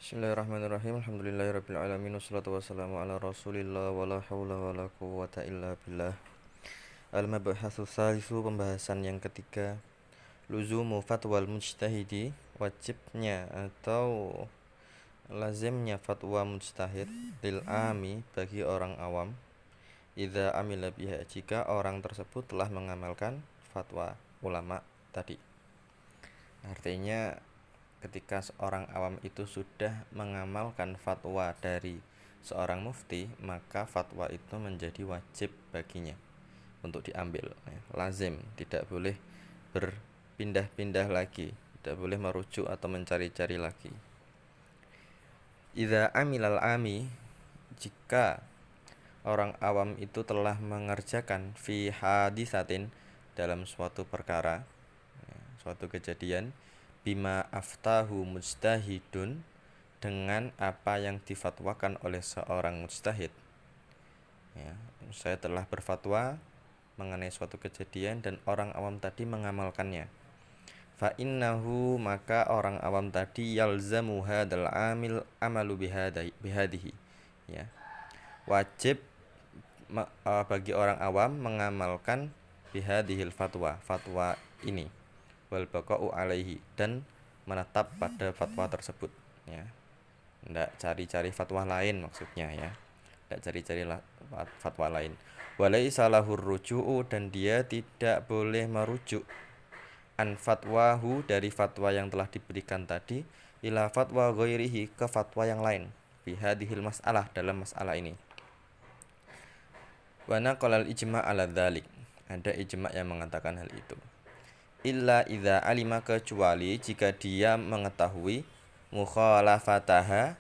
Bismillahirrahmanirrahim. Alhamdulillahirabbil alamin wassalatu wassalamu ala Rasulillah wala haula wala quwwata illa billah. Al-mabhasu salisu, pembahasan yang ketiga. Luzumu fatwal mujtahidi, wajibnya atau lazimnya fatwa mujtahid lil ami, bagi orang awam. Idza amila biha, jika orang tersebut telah mengamalkan fatwa ulama tadi. Artinya ketika seorang awam itu sudah mengamalkan fatwa dari seorang mufti, maka fatwa itu menjadi wajib baginya untuk diambil, lazim, tidak boleh berpindah-pindah lagi, tidak boleh merujuk atau mencari-cari lagi. Idza amilal ami, jika orang awam itu telah mengerjakan fi hadisatin, dalam suatu perkara, suatu kejadian, bima aftahu mujtahidun, dengan apa yang difatwakan oleh seorang mujtahid. Saya telah berfatwa mengenai suatu kejadian dan orang awam tadi mengamalkannya. Fa innahu, maka orang awam tadi, yalzamu hadal amil amalu bihadihi, ya, wajib bagi orang awam mengamalkan bihadihil fatwa ini, wal baqa'u alaihi, dan menetap pada fatwa tersebut, ya. Tidak cari-cari fatwa lain maksudnya, ya. Tidak cari-cari fatwa lain. Walaisa lahur ruju'u, dan dia tidak boleh merujuk an fatwahu, dari fatwa yang telah diberikan tadi, ila fatwa ghairihi, ke fatwa yang lain, bihadihil mas'alah, dalam masalah ini. Wa naqalal ijma' ala dzalik, ada ijma' yang mengatakan hal itu. Illa idza alima, kecuali jika dia mengetahui mukhalafataha,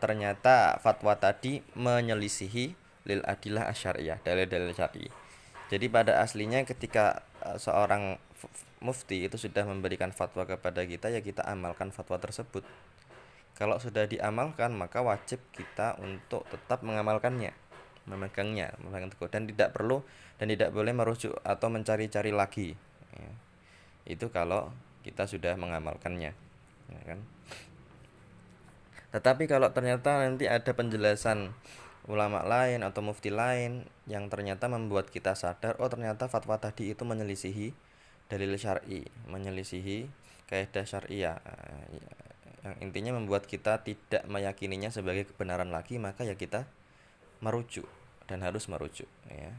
ternyata fatwa tadi menyelisihi lil adillah asyariyah, dalil-dalil syar'i. Jadi pada aslinya ketika seorang mufti itu sudah memberikan fatwa kepada kita, ya kita amalkan fatwa tersebut. Kalau sudah diamalkan, maka wajib kita untuk tetap mengamalkannya, memegang teguh, dan tidak perlu dan tidak boleh merujuk atau mencari-cari lagi, ya. Itu kalau kita sudah mengamalkannya, ya kan? Tetapi kalau ternyata nanti ada penjelasan ulama lain atau mufti lain yang ternyata membuat kita sadar, oh ternyata fatwa tadi itu menyelisihi dalil syar'i, menyelisihi kaidah syariah, yang intinya membuat kita tidak meyakininya sebagai kebenaran lagi, maka ya kita merujuk dan harus merujuk, ya.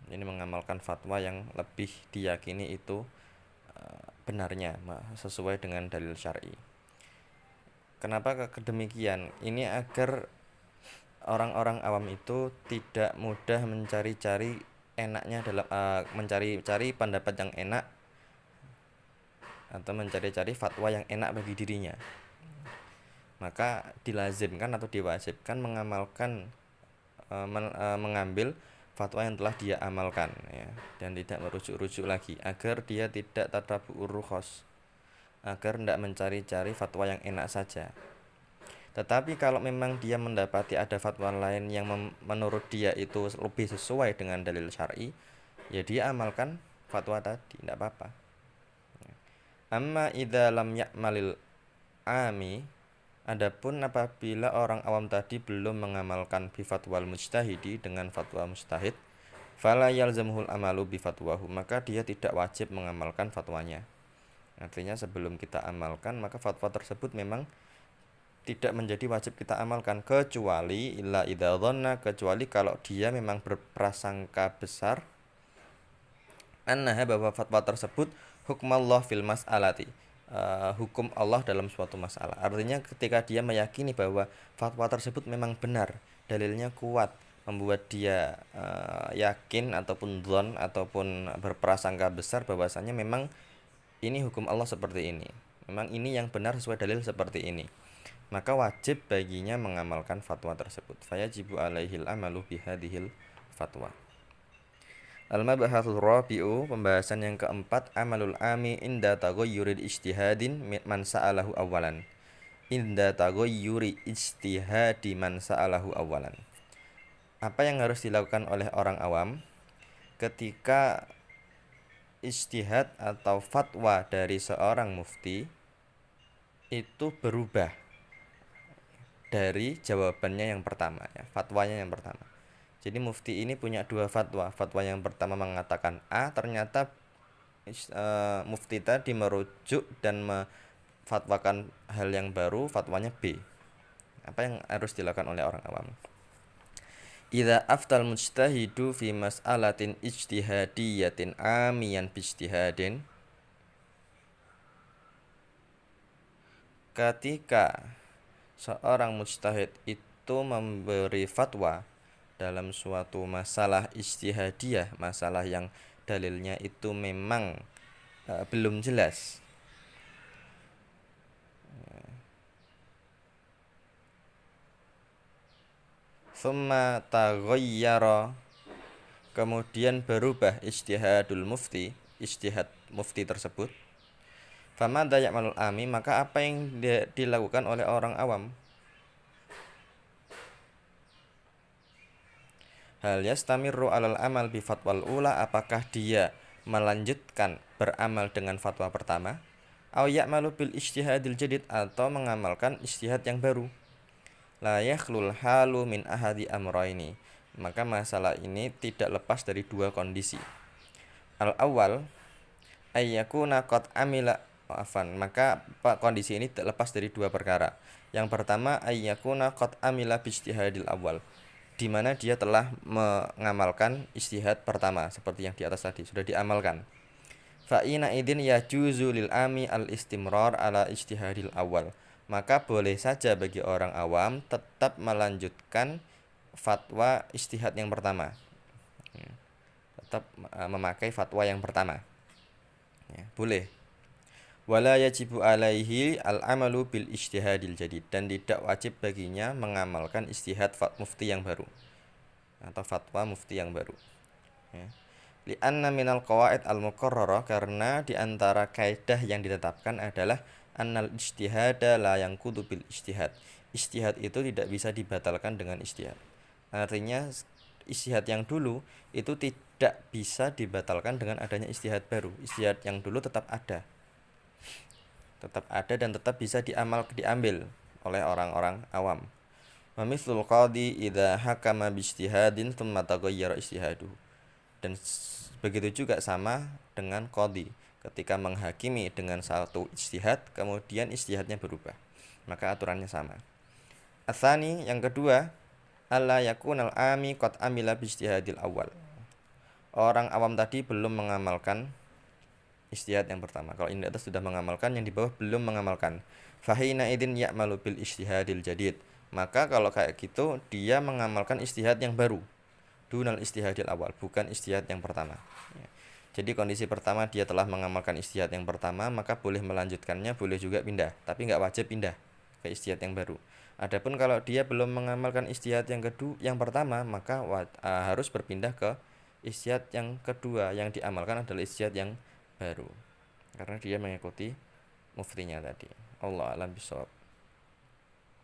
Ini mengamalkan fatwa yang lebih diyakini itu benarnya sesuai dengan dalil syar'i. Kenapa kedemikian? Ini agar orang-orang awam itu tidak mudah mencari-cari enaknya dalam mencari-cari pendapat yang enak atau mencari-cari fatwa yang enak bagi dirinya. Maka dilazimkan atau diwajibkan mengamalkan mengambil fatwa yang telah dia amalkan, ya, dan tidak merujuk-rujuk lagi, agar dia tidak tatabu'ur rukhas, agar tidak mencari-cari fatwa yang enak saja. Tetapi kalau memang dia mendapati ada fatwa lain yang menurut dia itu lebih sesuai dengan dalil syar'i, ya dia amalkan fatwa tadi, tidak apa-apa. Amma idza lam ya'malil ami, adapun apabila orang awam tadi belum mengamalkan bi fatwal mujtahidi, dengan fatwa mujtahid, fala yalzamuhul amalu bi fatwahu, maka dia tidak wajib mengamalkan fatwanya. Artinya sebelum kita amalkan, maka fatwa tersebut memang tidak menjadi wajib kita amalkan, kecuali illa idza dhanna, kecuali kalau dia memang berprasangka besar annaha, bahwa fatwa tersebut hukmallah fil mas'alati, hukum Allah dalam suatu masalah. Artinya ketika dia meyakini bahwa fatwa tersebut memang benar, dalilnya kuat, membuat dia yakin ataupun dzon ataupun berprasangka besar bahwasanya memang ini hukum Allah seperti ini, memang ini yang benar sesuai dalil seperti ini, maka wajib baginya mengamalkan fatwa tersebut. Fayajibu alaihil amalu bihadihil fatwa. Al-mabhasul rabi'u, pembahasan yang keempat. Amalul ami inda taghayyuri ijtihadin man sa'alahu awalan. Inda taghayyuri ijtihadi man sa'alahu awalan. Apa yang harus dilakukan oleh orang awam ketika ijtihad atau fatwa dari seorang mufti itu berubah dari jawabannya yang pertama ya, fatwanya yang pertama. Jadi mufti ini punya dua fatwa. Fatwa yang pertama mengatakan A, ternyata mufti tadi merujuk dan fatwakan hal yang baru, fatwanya B. Apa yang harus dilakukan oleh orang awam? Idza aftal mujtahidu fi mas'alatin ijtihadiyatin amiyan bijtihadin, ketika seorang mujtahid itu memberi fatwa dalam suatu masalah ijtihadiyah, masalah yang dalilnya itu memang belum jelas. Thumma taghayyara, kemudian berubah ijtihadul mufti, ijtihad mufti tersebut. Famadza ya'malul ami, maka apa yang dilakukan oleh orang awam? Hal yastamirru alal amal bi fatwal ula, apakah dia melanjutkan beramal dengan fatwa pertama? Aw ya'malu bil ijtihadil jadid, atau mengamalkan ijtihad yang baru? La yakhlul halu min ahadi amrayni, maka masalah ini tidak lepas dari dua kondisi. Al awal ayyakuna qad amila, maka kondisi ini tidak lepas dari dua perkara. Yang pertama ayyakuna qad amila bi ijtihadil awal, di mana dia telah mengamalkan ijtihad pertama seperti yang di atas tadi sudah diamalkan. Fa ina idin yajuzu lil ami al istimrar ala ijtihadil awal, maka boleh saja bagi orang awam tetap melanjutkan fatwa ijtihad yang pertama, tetap memakai fatwa yang pertama ya, boleh. Wala yajibu alaihi al-amalu bil ijtihadil jadid, dan tidak wajib baginya mengamalkan ijtihad mufti yang baru atau fatwa mufti yang baru ya. Li'anna minal qawaid al-muqarrarah, karena diantara kaidah yang ditetapkan adalah annal ijtihada la yanqudu bil ijtihad. Ijtihad itu tidak bisa dibatalkan dengan ijtihad. Artinya ijtihad yang dulu itu tidak bisa dibatalkan dengan adanya ijtihad baru. Ijtihad yang dulu tetap ada dan tetap bisa diambil oleh orang-orang awam. Wa mithlul qadi idza hakama bi ijtihadin tsumma taghayyara ijtihaduhu, dan begitu juga sama dengan qadhi, ketika menghakimi dengan satu ijtihad kemudian ijtihadnya berubah, maka aturannya sama. Atsani, yang kedua, alla yakunal ami qad amila bi ijtihadil awal, orang awam tadi belum mengamalkan ijtihad yang pertama. Kalau ini di atas sudah mengamalkan, yang di bawah belum mengamalkan. Fahina idin ya'malu bil ijtihadil jadid, maka kalau kayak gitu dia mengamalkan ijtihad yang baru, dunal ijtihadil awal, bukan ijtihad yang pertama ya. Jadi kondisi pertama dia telah mengamalkan ijtihad yang pertama, maka boleh melanjutkannya, boleh juga pindah, tapi nggak wajib pindah ke ijtihad yang baru. Adapun kalau dia belum mengamalkan ijtihad yang kedua, yang pertama, maka harus berpindah ke ijtihad yang kedua, yang diamalkan adalah ijtihad yang baru, karena dia mengikuti muftinya tadi. Allah alam bisawab.